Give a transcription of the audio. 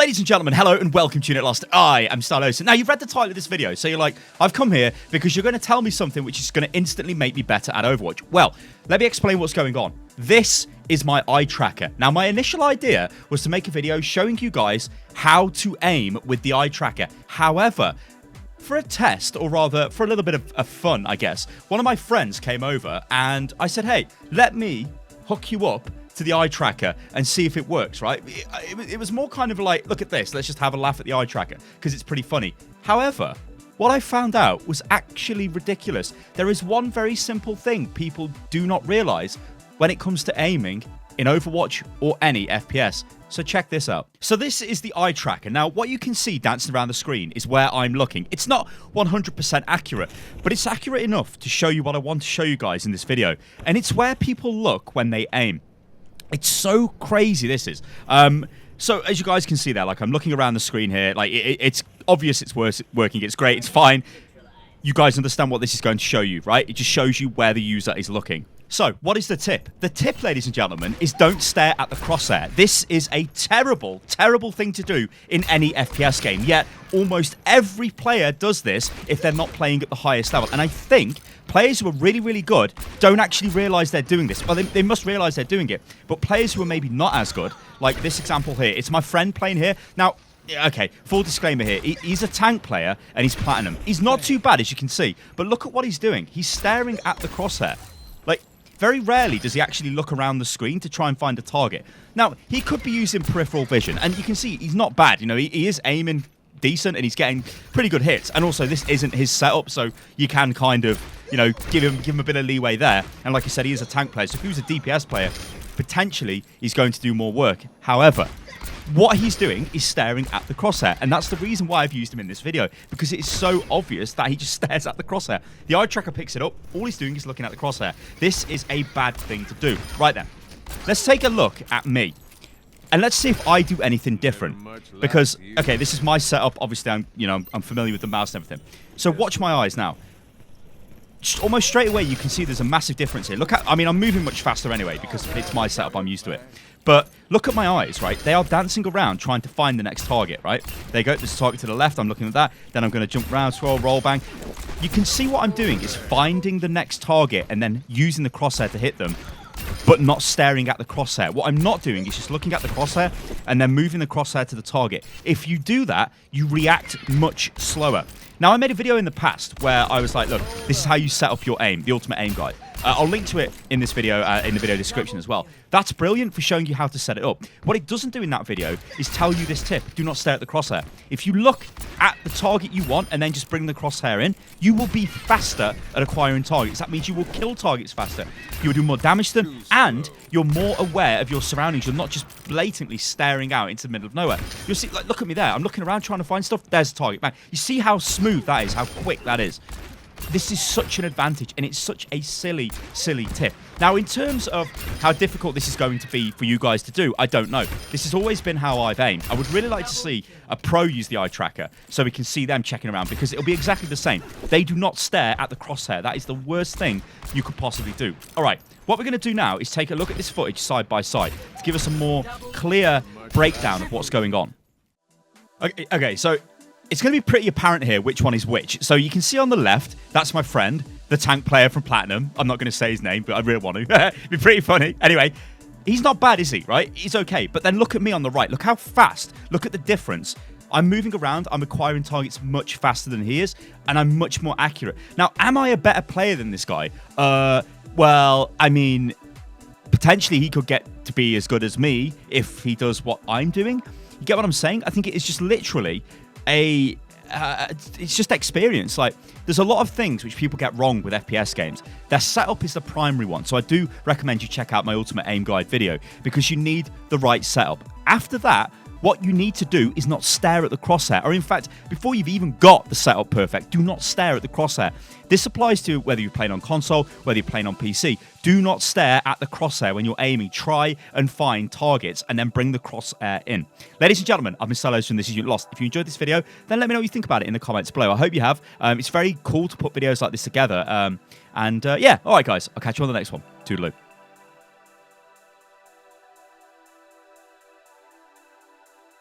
Ladies and gentlemen, hello and welcome to Unit Lost. I am Stylosa. Now, you've read the title of this video, so you're like, I've come here because you're going to tell me something which is going to instantly make me better at Overwatch. Well, let me explain what's going on. This is my eye tracker. Now, my initial idea was to make a video showing you guys how to aim with the eye tracker. However, for a test, or rather for a little bit of fun, I guess, one of my friends came over and I said, hey, let me hook you up to the eye tracker and see if it works, right? It was more kind of like, look at this, let's just have a laugh at the eye tracker because it's pretty funny. However, what I found out was actually ridiculous. There is one very simple thing people do not realize when it comes to aiming in Overwatch or any FPS. So check this out. So this is the eye tracker. Now, what you can see dancing around the screen is where I'm looking. It's not 100% accurate, but it's accurate enough to show you what I want to show you guys in this video. And it's where people look when they aim. It's so crazy, this is. So as you guys can see there, like I'm looking around the screen here, like it's obvious it's working, it's great, it's fine. You guys understand what this is going to show you, right? It just shows you where the user is looking. So, what is the tip? The tip, ladies and gentlemen, is don't stare at the crosshair. This is a terrible, terrible thing to do in any FPS game. Yet, almost every player does this if they're not playing at the highest level. And I think players who are really, really good don't actually realize they're doing this. Well, they must realize they're doing it. But players who are maybe not as good, like this example here, it's my friend playing here. Now, okay, full disclaimer here. He's a tank player and he's platinum. He's not too bad, as you can see. But look at what he's doing. He's staring at the crosshair. Like, very rarely does he actually look around the screen to try and find a target. Now, he could be using peripheral vision, and you can see he's not bad. You know, he is aiming decent, and he's getting pretty good hits. And also, this isn't his setup, so you can kind of, you know, give him a bit of leeway there. And like I said, he is a tank player, so if he was a DPS player, potentially he's going to do more work. However, what he's doing is staring at the crosshair, and that's the reason why I've used him in this video, because it's so obvious that he just stares at the crosshair. The eye tracker picks it up, all he's doing is looking at the crosshair. This is a bad thing to do. Right then, let's take a look at me, and let's see if I do anything different. Because, okay, this is my setup. Obviously, I'm familiar with the mouse and everything. So watch my eyes now. Almost straight away, you can see there's a massive difference here. Look at, I'm moving much faster anyway because it's my setup. I'm used to it. But look at my eyes, right? They are dancing around trying to find the next target, right? They go, this target to the left, I'm looking at that. Then I'm going to jump around, scroll, roll, bang. You can see what I'm doing is finding the next target and then using the crosshair to hit them, but not staring at the crosshair. What I'm not doing is just looking at the crosshair and then moving the crosshair to the target. If you do that, you react much slower. Now, I made a video in the past where I was like, look, this is how you set up your aim, the ultimate aim guide. I'll link to it in this video, in the video description as well. That's brilliant for showing you how to set it up. What it doesn't do in that video is tell you this tip. Do not stare at the crosshair. If you look at the target you want and then just bring the crosshair in, you will be faster at acquiring targets. That means you will kill targets faster. You will do more damage to them, and you're more aware of your surroundings. You're not just blatantly staring out into the middle of nowhere. You'll see, like, look at me there. I'm looking around trying to find stuff. There's a target. Man, you see how smooth that is, how quick that is. This is such an advantage, and it's such a silly, silly tip. Now, in terms of how difficult this is going to be for you guys to do, I don't know. This has always been how I've aimed. I would really like to see a pro use the eye tracker so we can see them checking around, because it'll be exactly the same. They do not stare at the crosshair. That is the worst thing you could possibly do. All right, what we're going to do now is take a look at this footage side by side to give us a more clear breakdown of what's going on. Okay, so it's going to be pretty apparent here which one is which. So you can see on the left, that's my friend, the tank player from Platinum. I'm not going to say his name, but I really want to. It'd be pretty funny. Anyway, he's not bad, is he, right? He's okay. But then look at me on the right. Look how fast. Look at the difference. I'm moving around. I'm acquiring targets much faster than he is, and I'm much more accurate. Now, am I a better player than this guy? Well, I mean, potentially he could get to be as good as me if he does what I'm doing. You get what I'm saying? I think it is just literally it's just experience. Like, there's a lot of things which people get wrong with FPS games. Their setup is the primary one, so I do recommend you check out my ultimate aim guide video, because you need the right setup. After that, what you need to do is not stare at the crosshair, or in fact, before you've even got the setup perfect, do not stare at the crosshair. This applies to whether you're playing on console, whether you're playing on PC. Do not stare at the crosshair when you're aiming. Try and find targets and then bring the crosshair in. Ladies and gentlemen, I've been Stylosa and this is Unit Lost. If you enjoyed this video, then let me know what you think about it in the comments below. I hope you have. It's very cool to put videos like this together. Yeah, all right, guys. I'll catch you on the next one. Toodaloo.